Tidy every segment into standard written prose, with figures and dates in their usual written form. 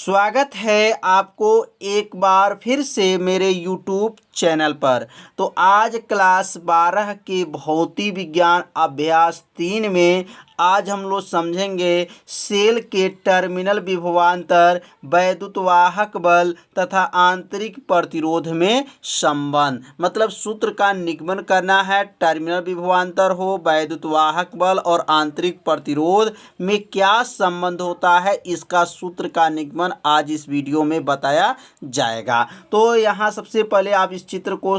स्वागत है आपको एक बार फिर से मेरे YouTube चैनल पर। तो आज क्लास 12 के भौतिक विज्ञान अभ्यास 3 में आज हम लोग समझेंगे सेल के टर्मिनल विभवांतर, वैद्युत वाहक बल तथा आंतरिक प्रतिरोध में संबंध। मतलब सूत्र का निगमन करना है। टर्मिनल विभवांतर हो, वैद्युत वाहक बल और आंतरिक प्रतिरोध में क्या संबंध होता है, इसका सूत्र का निगमन आज इस वीडियो में बताया जाएगा। तो यहाँ सबसे पहले आप इस चित्र को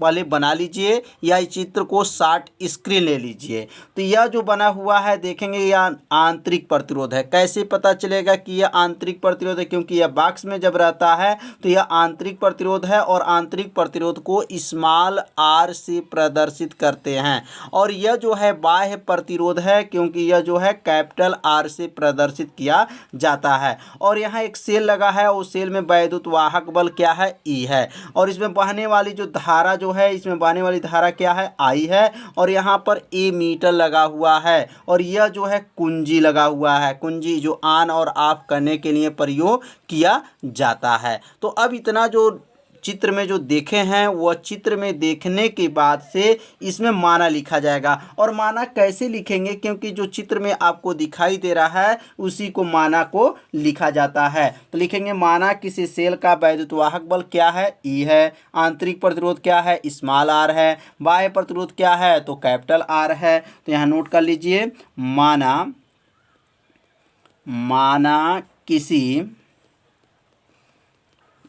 पहले बना लीजिए या इस चित्र को शॉर्ट स्क्रीन ले लीजिए। तो यह जो बना हुआ है देखेंगे यह आंतरिक प्रतिरोध है। कैसे पता चलेगा कि यह आंतरिक प्रतिरोध है? क्योंकि यह बॉक्स में जब रहता है तो यह आंतरिक प्रतिरोध है और आंतरिक प्रतिरोध को स्मॉल आर से प्रदर्शित करते हैं। और यह जो है बाह्य प्रतिरोध है क्योंकि यह जो है कैपिटल आर से प्रदर्शित किया जाता है। और यहाँ एक सेल लगा है, उस सेल में वैद्युत वाहक बल क्या है? ई है। और इसमें बहने वाली जो धारा जो है, इसमें बहने वाली धारा क्या है? आई है। और यहाँ पर ए मीटर लगा हुआ है और यह जो है कुंजी लगा हुआ है। कुंजी जो ऑन और ऑफ करने के लिए प्रयोग किया जाता है। तो अब इतना जो चित्र में जो देखे हैं वह चित्र में देखने के बाद से इसमें माना लिखा जाएगा। और माना कैसे लिखेंगे? क्योंकि जो चित्र में आपको दिखाई दे रहा है उसी को माना को लिखा जाता है। तो लिखेंगे माना किसी सेल का वैद्युत वाहक बल क्या है? ई है। आंतरिक प्रतिरोध क्या है? स्मॉल आर है। बाह्य प्रतिरोध क्या है? तो कैपिटल आर है। तो यहाँ नोट कर लीजिए,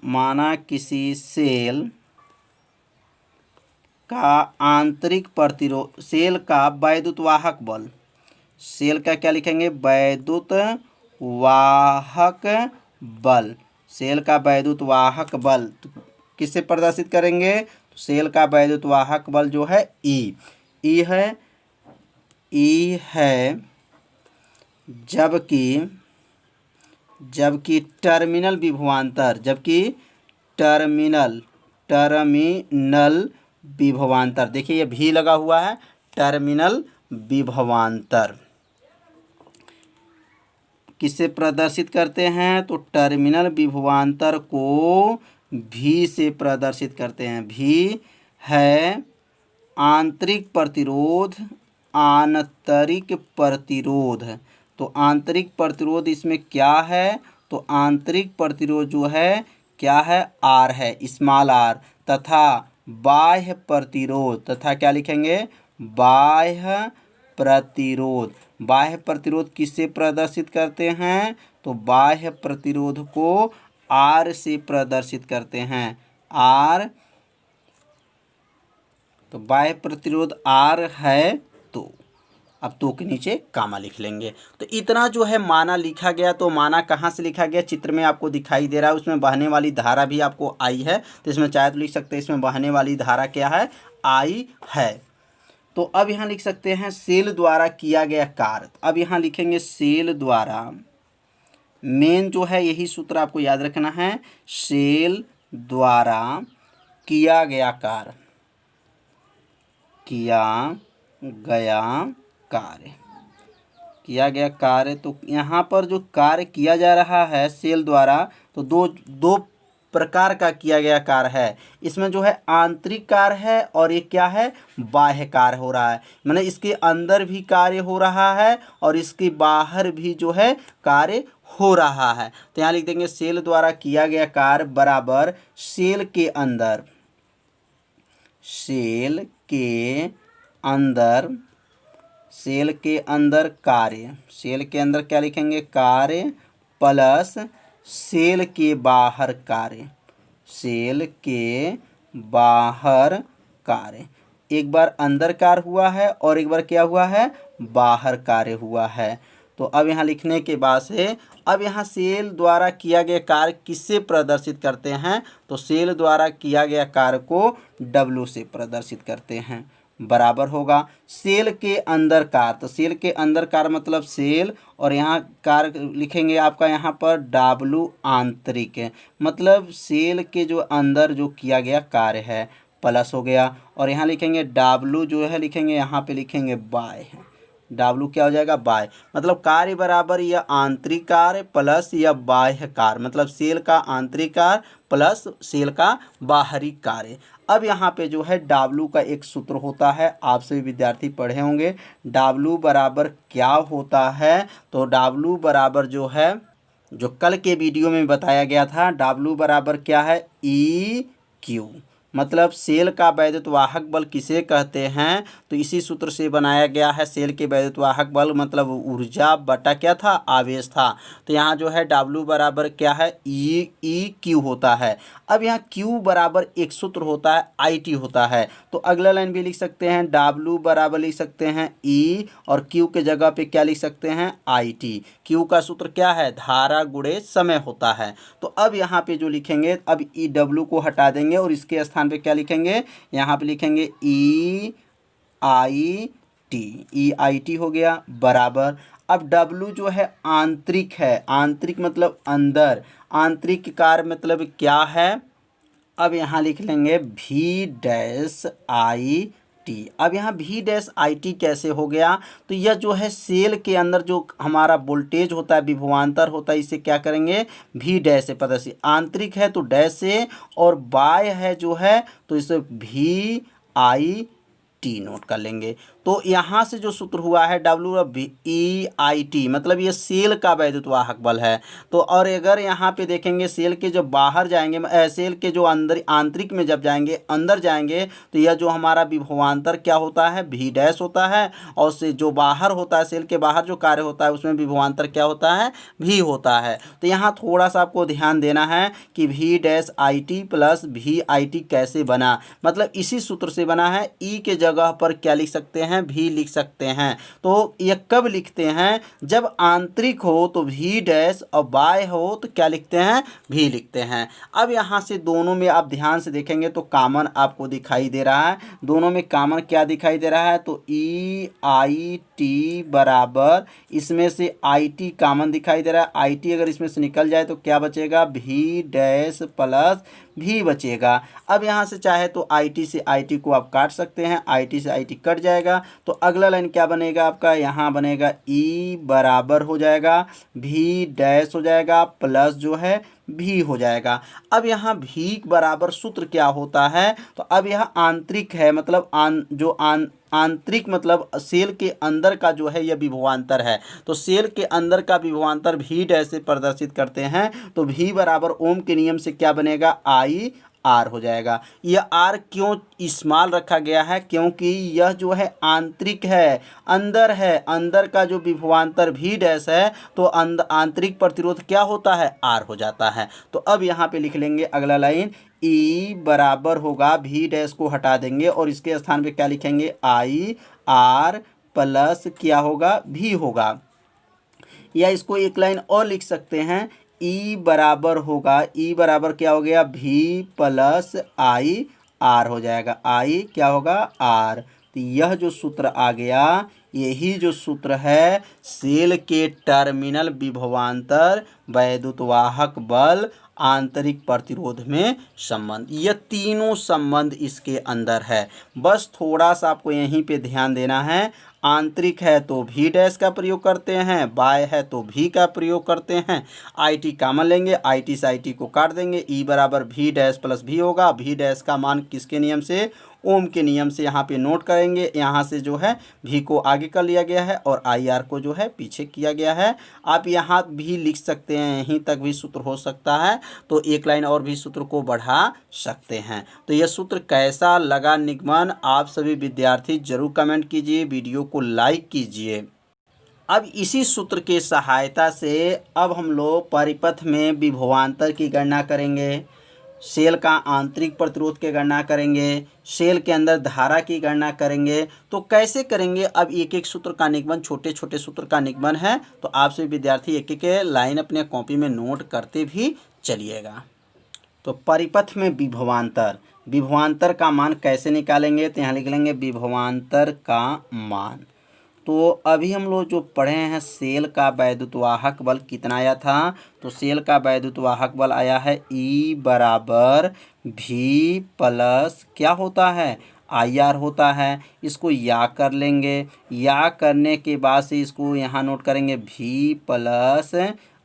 माना किसी सेल का आंतरिक प्रतिरोध, सेल का वैद्युत वाहक बल, सेल का क्या लिखेंगे? वैद्युत वाहक बल। सेल का वैद्युत वाहक बल तो किससे प्रदर्शित करेंगे? तो सेल का वैद्युत वाहक बल जो है ई है। जबकि टर्मिनल विभवांतर देखिए ये भी लगा हुआ है। टर्मिनल विभवांतर किससे प्रदर्शित करते हैं? तो टर्मिनल विभवांतर को भी से प्रदर्शित करते हैं। भी है आंतरिक प्रतिरोध। तो आंतरिक प्रतिरोध इसमें क्या है? तो आंतरिक प्रतिरोध जो है क्या है? आर है, स्मॉल आर। तथा बाह्य प्रतिरोध, तथा क्या लिखेंगे? बाह्य प्रतिरोध किससे प्रदर्शित करते हैं? तो बाह्य प्रतिरोध को आर से प्रदर्शित करते हैं। आर, तो बाह्य प्रतिरोध आर है। तो अब तो के नीचे कामा लिख लेंगे। तो इतना जो है माना लिखा गया। तो माना कहाँ से लिखा गया? चित्र में आपको दिखाई दे रहा है, उसमें बहने वाली धारा भी आपको आई है। तो इसमें चाहे तो लिख सकते हैं इसमें बहने वाली धारा क्या है? आई है। तो अब यहाँ लिख सकते हैं सेल द्वारा किया गया कार्य। अब यहाँ लिखेंगे सेल द्वारा, मेन जो है यही सूत्र आपको याद रखना है। सेल द्वारा किया गया कार्य, किया गया कार्य। तो यहाँ पर जो कार्य किया जा रहा है सेल द्वारा, तो दो प्रकार का किया गया कार्य है। इसमें जो है आंतरिक कार्य है और एक क्या है? बाह्य कार्य हो रहा है। माने इसके अंदर भी कार्य हो रहा है और इसके बाहर भी जो है कार्य हो रहा है। तो यहाँ लिख देंगे सेल द्वारा किया गया कार्य बराबर सेल के अंदर कार्य। सेल के अंदर क्या लिखेंगे? कार्य प्लस सेल के बाहर कार्य। एक बार अंदर कार्य हुआ है और एक बार क्या हुआ है? बाहर कार्य हुआ है। तो अब यहाँ लिखने के बाद से अब यहाँ सेल द्वारा किया गया कार्य किससे प्रदर्शित करते हैं? तो सेल द्वारा किया गया कार्य को W से प्रदर्शित करते हैं। बराबर होगा सेल के अंदर कार्य। तो सेल के अंदर कार्य मतलब सेल, और यहाँ कार्य लिखेंगे आपका यहाँ पर W आंतरिक है, मतलब सेल के जो अंदर जो किया गया कार्य है प्लस हो गया। और यहाँ लिखेंगे W जो है लिखेंगे यहाँ पे लिखेंगे बाय है, W क्या हो जाएगा, बाह्य। मतलब कार्य बराबर या आंतरिक कार्य प्लस या बाह्य कार्य, मतलब सेल का आंतरिक कार्य प्लस सेल का बाहरी कार्य। अब यहाँ पे जो है W का एक सूत्र होता है, आप सभी विद्यार्थी पढ़े होंगे। W बराबर क्या होता है, तो W बराबर जो है, जो कल के वीडियो में बताया गया था, W बराबर क्या है, EQ। मतलब सेल का वैद्युत वाहक बल किसे कहते हैं, तो इसी सूत्र से बनाया गया है। सेल के वैद्युत वाहक बल मतलब ऊर्जा बटा क्या था, आवेश था। तो यहाँ जो है W बराबर क्या है, EQ होता है। अब यहाँ Q बराबर एक सूत्र होता है, IT होता है। तो अगला लाइन भी लिख सकते हैं, W बराबर लिख सकते हैं E, और Q के जगह पे क्या लिख सकते हैं, IT। Q का सूत्र क्या है, धारा गुणे समय होता है। तो अब यहाँ पे जो लिखेंगे, अब W को हटा देंगे और इसके स्थान पे क्या लिखेंगे, यहाँ पे लिखेंगे EIT हो गया, बराबर। अब W जो है आंतरिक है, आंतरिक मतलब अंदर, आंतरिक कार्य मतलब क्या है, अब यहाँ लिख लेंगे V-IT। अब यहाँ V-IT कैसे हो गया, तो यह जो है सेल के अंदर जो हमारा वोल्टेज होता है, विभवांतर होता है, इसे क्या करेंगे, V- से प्रदर्शित। आंतरिक है तो डैश से, और बाह्य है जो है तो इसे VIT नोट कर लेंगे। तो यहाँ से जो सूत्र हुआ है WEIT, मतलब ये सेल का वैद्युत वाहक बल है। तो और अगर यहाँ पे देखेंगे सेल के जो बाहर जाएंगे, सेल के जो अंदर आंतरिक में जब जाएंगे, अंदर जाएंगे, तो यह जो हमारा विभवांतर क्या होता है, V- होता है। और से जो बाहर होता है, सेल के बाहर जो कार्य होता है, उसमें विभवांतर क्या होता है, V होता है। तो यहाँ थोड़ा सा आपको ध्यान देना है कि V-IT प्लस VIT कैसे बना, मतलब इसी सूत्र से बना है। E के जगह पर क्या लिख सकते हैं, V लिख सकते हैं। तो यह कब लिखते हैं, जब आंतरिक हो तो V- और बाह्य हो तो क्या लिखते हैं, V लिखते हैं। अब यहाँ से दोनों में आप ध्यान से देखेंगे तो कॉमन आपको दिखाई दे रहा है। दोनों में कॉमन क्या दिखाई दे रहा है, तो EIT बराबर, इसमें से IT कॉमन दिखाई दे रहा है। IT अगर इसमें से निकल जाए तो क्या बचेगा, V- प्लस V बचेगा। अब यहाँ से चाहे तो IT से IT को आप काट सकते हैं, IT से IT कट जाएगा। तो अगला लाइन क्या बनेगा आपका, यहाँ बनेगा E बराबर हो जाएगा V- हो जाएगा प्लस जो है V हो जाएगा। अब यहाँ V बराबर सूत्र क्या होता है, तो अब यह आंतरिक है, मतलब आंतरिक मतलब सेल के अंदर का जो है यह विभवांतर है। तो सेल के अंदर का विभवांतर V- से प्रदर्शित करते हैं। तो V बराबर ओम के नियम से क्या बनेगा, IR हो जाएगा। यह R क्यों स्मॉल रखा गया है, क्योंकि यह जो है आंतरिक है, अंदर है, अंदर का जो विभवांतर V- है तो आंतरिक प्रतिरोध क्या होता है, R हो जाता है। तो अब यहाँ पे लिख लेंगे अगला लाइन, E बराबर होगा V- को हटा देंगे और इसके स्थान पे क्या लिखेंगे, IR प्लस क्या होगा, V होगा। या इसको एक लाइन और लिख सकते हैं, E बराबर होगा, E बराबर क्या हो गया, V प्लस IR हो जाएगा। I क्या होगा, R। तो यह जो सूत्र आ गया, यही जो सूत्र है सेल के टर्मिनल विभवांतर, वैद्युत वाहक बल, आंतरिक प्रतिरोध में संबंध, यह तीनों संबंध इसके अंदर है। बस थोड़ा सा आपको यहीं पे ध्यान देना है। आंतरिक है तो V- का प्रयोग करते हैं, बाह्य है तो V का प्रयोग करते हैं। IT कॉमन लेंगे, IT से IT को काट देंगे, E बराबर V- प्लस V होगा। V- का मान किसके नियम से, ओम के नियम से यहाँ पे नोट करेंगे। यहाँ से जो है V को आगे कर लिया गया है और IR को जो है पीछे किया गया है। आप यहाँ भी लिख सकते हैं, यहीं तक भी सूत्र हो सकता है, तो एक लाइन और भी सूत्र को बढ़ा सकते हैं। तो यह सूत्र कैसा लगा निगमन, आप सभी विद्यार्थी जरूर कमेंट कीजिए, वीडियो को लाइक कीजिए। अब इसी सूत्र की सहायता से अब हम लोग परिपथ में विभवांतर की गणना करेंगे, सेल का आंतरिक प्रतिरोध की गणना करेंगे, सेल के अंदर धारा की गणना करेंगे। तो कैसे करेंगे, अब एक एक सूत्र का निगमन, छोटे छोटे सूत्र का निगमन है, तो आप सभी विद्यार्थी एक एक लाइन अपने कॉपी में नोट करते भी चलिएगा। तो परिपथ में विभवांतर, विभवांतर का मान कैसे निकालेंगे, तो यहाँ लिख लेंगे विभवांतर का मान। तो अभी हम लोग जो पढ़े हैं, सेल का वैद्युत वाहक बल कितना आया था, तो सेल का वैद्युत वाहक बल आया है E बराबर V प्लस क्या होता है, आई आर होता है, इसको या कर लेंगे। या करने के बाद से इसको यहाँ नोट करेंगे भी प्लस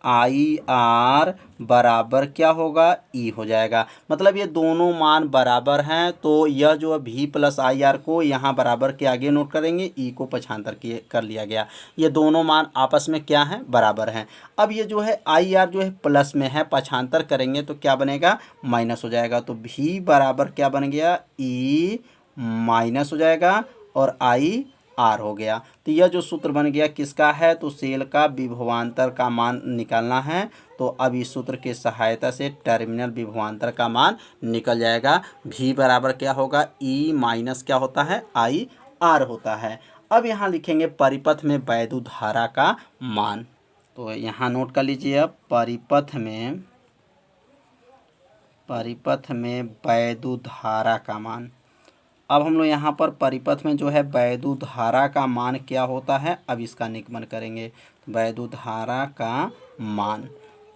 आई आर बराबर क्या होगा, ई हो जाएगा। मतलब ये दोनों मान बराबर हैं, तो यह जो है भी प्लस आई आर को यहाँ बराबर के आगे नोट करेंगे, ई को पक्षांतर किए कर लिया गया। ये दोनों मान आपस में क्या हैं, बराबर हैं। अब ये जो है आई आर जो है प्लस में है, पक्षांतर करेंगे तो क्या बनेगा, माइनस हो जाएगा। तो भी बराबर क्या बन गया, ई माइनस हो जाएगा और आई आर हो गया। तो यह जो सूत्र बन गया किसका है, तो सेल का विभवांतर का मान निकालना है। तो अब इस सूत्र की सहायता से टर्मिनल विभवांतर का मान निकल जाएगा। भी बराबर क्या होगा, ई माइनस क्या होता है, आई आर होता है। अब यहाँ लिखेंगे परिपथ में वैद्युत धारा का मान। तो यहाँ नोट कर लीजिए, अब परिपथ में वैद्युत धारा का मान। अब हम लोग यहाँ पर परिपथ में जो है वैद्युत धारा का मान क्या होता है, अब इसका निगमन करेंगे। वैद्युत धारा का मान,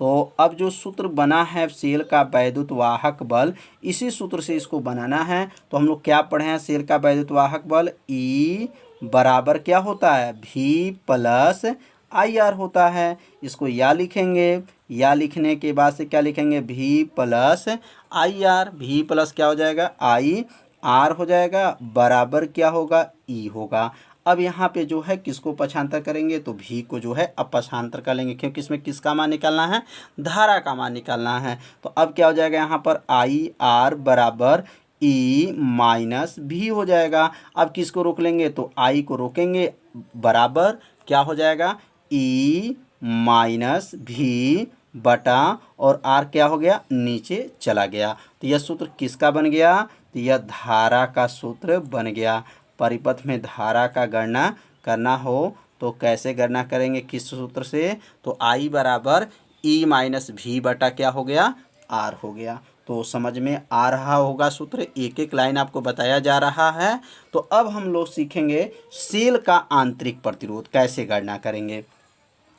तो अब जो सूत्र बना है सेल का वैद्युत वाहक बल, इसी सूत्र से इसको बनाना है। तो हम लोग क्या पढ़े हैं, सेल का वैद्युत वाहक बल ई बराबर क्या होता है, भी प्लस आई आर होता है। इसको या लिखेंगे, या लिखने के बाद से क्या लिखेंगे, भी प्लस आई आर। भी प्लस क्या हो जाएगा, आई आर हो जाएगा, बराबर क्या होगा, ई होगा। अब यहाँ पे जो है किसको पक्षांतर करेंगे, तो भी को जो है अब पक्षांतर कर लेंगे, क्योंकि इसमें किसका मान निकालना है, धारा का मान निकालना है। तो अब क्या हो जाएगा, यहाँ पर आई आर बराबर ई माइनस भी हो जाएगा। अब किसको रोक लेंगे, तो आई को रोकेंगे, बराबर क्या हो जाएगा, ई माइनस भी बटा और आर क्या हो गया, नीचे चला गया। तो यह सूत्र किसका बन गया, तो यह धारा का सूत्र बन गया। परिपथ में धारा का गणना करना हो तो कैसे गणना करेंगे, किस सूत्र से, तो आई बराबर ई माइनस भी बटा क्या हो गया, आर हो गया। तो समझ में आ रहा होगा सूत्र, एक एक लाइन आपको बताया जा रहा है। तो अब हम लोग सीखेंगे सेल का आंतरिक प्रतिरोध कैसे गणना करेंगे।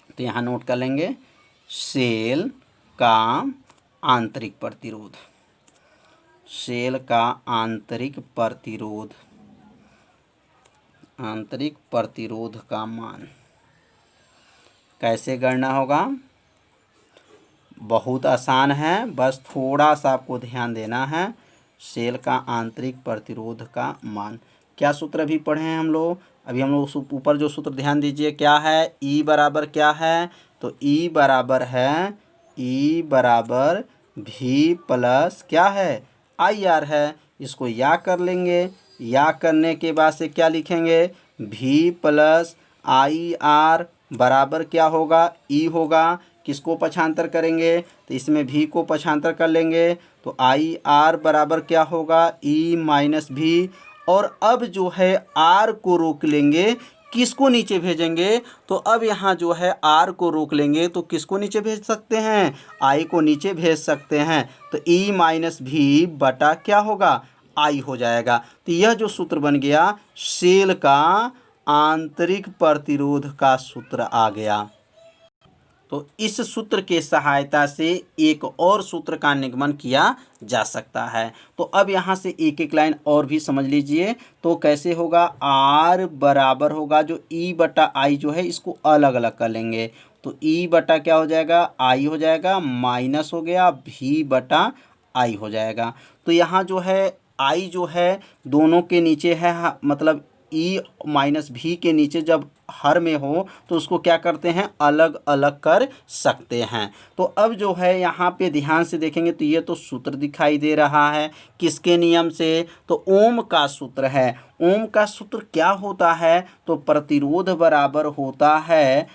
तो यहाँ नोट कर लेंगे, सेल का आंतरिक प्रतिरोध, सेल का आंतरिक प्रतिरोध का मान कैसे गणना होगा, बहुत आसान है, बस थोड़ा सा आपको ध्यान देना है। सेल का आंतरिक प्रतिरोध का मान, क्या सूत्र अभी पढ़े हैं हम लोग, अभी हम लोग ऊपर जो सूत्र ध्यान दीजिए क्या है, ई बराबर क्या है, तो ई बराबर है, ई बराबर भी प्लस क्या है, आई आर है। इसको या कर लेंगे, या करने के बाद से क्या लिखेंगे, भी प्लस आई आर बराबर क्या होगा, ई होगा। किसको पक्षांतर करेंगे, तो इसमें भी को पक्षांतर कर लेंगे, तो आई आर बराबर क्या होगा, ई माइनस भी। और अब जो है आर को रोक लेंगे, किसको नीचे भेजेंगे, तो अब यहाँ जो है आर को रोक लेंगे तो किसको नीचे भेज सकते हैं, आई को नीचे भेज सकते हैं। तो ई माइनस भी बटा क्या होगा, आई हो जाएगा। तो यह जो सूत्र बन गया सेल का आंतरिक प्रतिरोध का सूत्र आ गया। तो इस सूत्र के सहायता से एक और सूत्र का निगमन किया जा सकता है। तो अब यहाँ से एक एक लाइन और भी समझ लीजिए। तो कैसे होगा, आर बराबर होगा जो ई बटा आई जो है इसको अलग अलग कर लेंगे। तो ई बटा क्या हो जाएगा, आई हो जाएगा, माइनस हो गया भी बटा आई हो जाएगा। तो यहाँ जो है आई जो है दोनों के नीचे है, मतलब ई माइनस भी के नीचे जब हर में हो तो उसको क्या करते हैं, अलग अलग कर सकते हैं। तो अब जो है यहाँ पे ध्यान से देखेंगे तो ये तो सूत्र दिखाई दे रहा है, किसके नियम से, तो ओम का सूत्र है। ओम का सूत्र क्या होता है, तो प्रतिरोध बराबर होता है,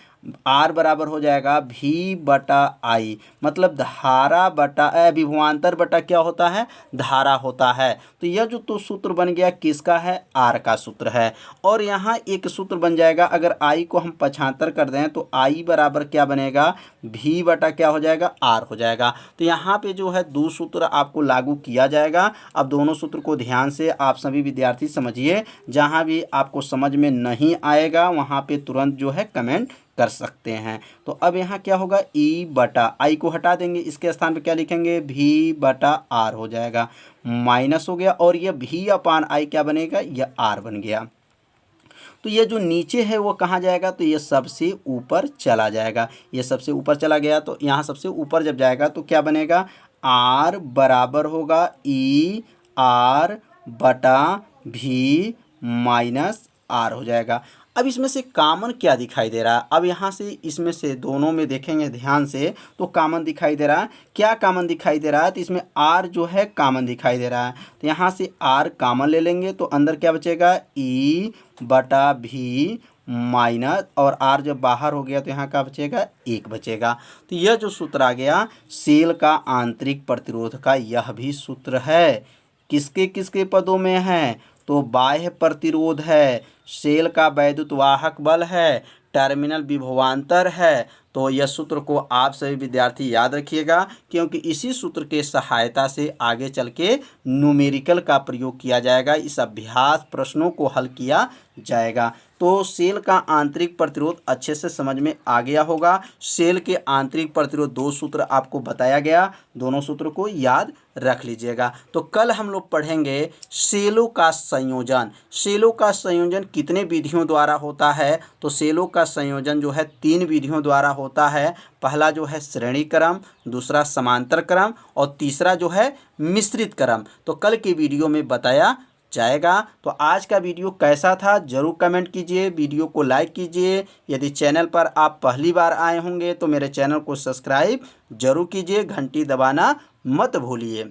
आर बराबर हो जाएगा भी बटा आई, मतलब धारा बटा विभवांतर बटा क्या होता है, धारा होता है। तो यह जो तो सूत्र बन गया किसका है, आर का सूत्र है। और यहाँ एक सूत्र बन जाएगा, अगर आई को हम पक्षांतर कर दें तो आई बराबर क्या बनेगा, भी बटा क्या हो जाएगा, आर हो जाएगा। तो यहाँ पे जो है दो सूत्र आपको लागू किया जाएगा। अब दोनों सूत्र को ध्यान से आप सभी विद्यार्थी समझिए, जहाँ भी आपको समझ में नहीं आएगा वहाँ पे तुरंत जो है कमेंट कर सकते हैं। तो अब यहाँ क्या होगा, ई बटा आई को हटा देंगे, इसके स्थान पे क्या लिखेंगे, भी बटा आर हो जाएगा, माइनस हो गया और ये भी अपान आई क्या बनेगा, यह आर बन गया। तो ये जो नीचे है वो कहाँ जाएगा, तो ये सबसे ऊपर चला जाएगा, ये सबसे ऊपर चला गया। तो यहाँ सबसे ऊपर जब जाएगा तो क्या बनेगा, आर बराबर होगा ई आर बटा भी माइनस आर हो जाएगा। अब इसमें से कॉमन क्या दिखाई दे रहा है, अब यहाँ से इसमें से दोनों में देखेंगे ध्यान से तो कॉमन दिखाई दे रहा है। क्या कॉमन दिखाई दे रहा है, तो इसमें आर जो है कॉमन दिखाई दे रहा है। तो यहाँ से आर कॉमन ले लेंगे तो अंदर क्या बचेगा, ई बटा भी माइनस, और आर जब बाहर हो गया तो यहाँ का बचेगा, एक बचेगा। तो यह जो सूत्र आ गया सेल का आंतरिक प्रतिरोध का, यह भी सूत्र है। किसके किसके पदों में है, तो बाह्य प्रतिरोध है, सेल का वैद्युत वाहक बल है, टर्मिनल विभवांतर है। तो यह सूत्र को आप सभी विद्यार्थी याद रखिएगा, क्योंकि इसी सूत्र के सहायता से आगे चल के न्यूमेरिकल का प्रयोग किया जाएगा, इस अभ्यास प्रश्नों को हल किया जाएगा। तो सेल का आंतरिक प्रतिरोध अच्छे से समझ में आ गया होगा। सेल के आंतरिक प्रतिरोध दो सूत्र आपको बताया गया, दोनों सूत्र को याद रख लीजिएगा। तो कल हम लोग पढ़ेंगे सेलों का संयोजन। सेलों का संयोजन कितने विधियों द्वारा होता है, तो सेलों का संयोजन जो है 3 विधियों द्वारा होता है। पहला जो है श्रेणी क्रम, दूसरा समांतर क्रम और तीसरा जो है मिश्रित क्रम। तो कल के वीडियो में बताया जाएगा। तो आज का वीडियो कैसा था जरूर कमेंट कीजिए, वीडियो को लाइक कीजिए। यदि चैनल पर आप पहली बार आए होंगे तो मेरे चैनल को सब्सक्राइब जरूर कीजिए, घंटी दबाना मत भूलिए।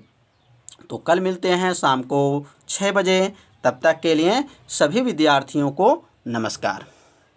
तो कल मिलते हैं शाम को 6 बजे, तब तक के लिए सभी विद्यार्थियों को नमस्कार।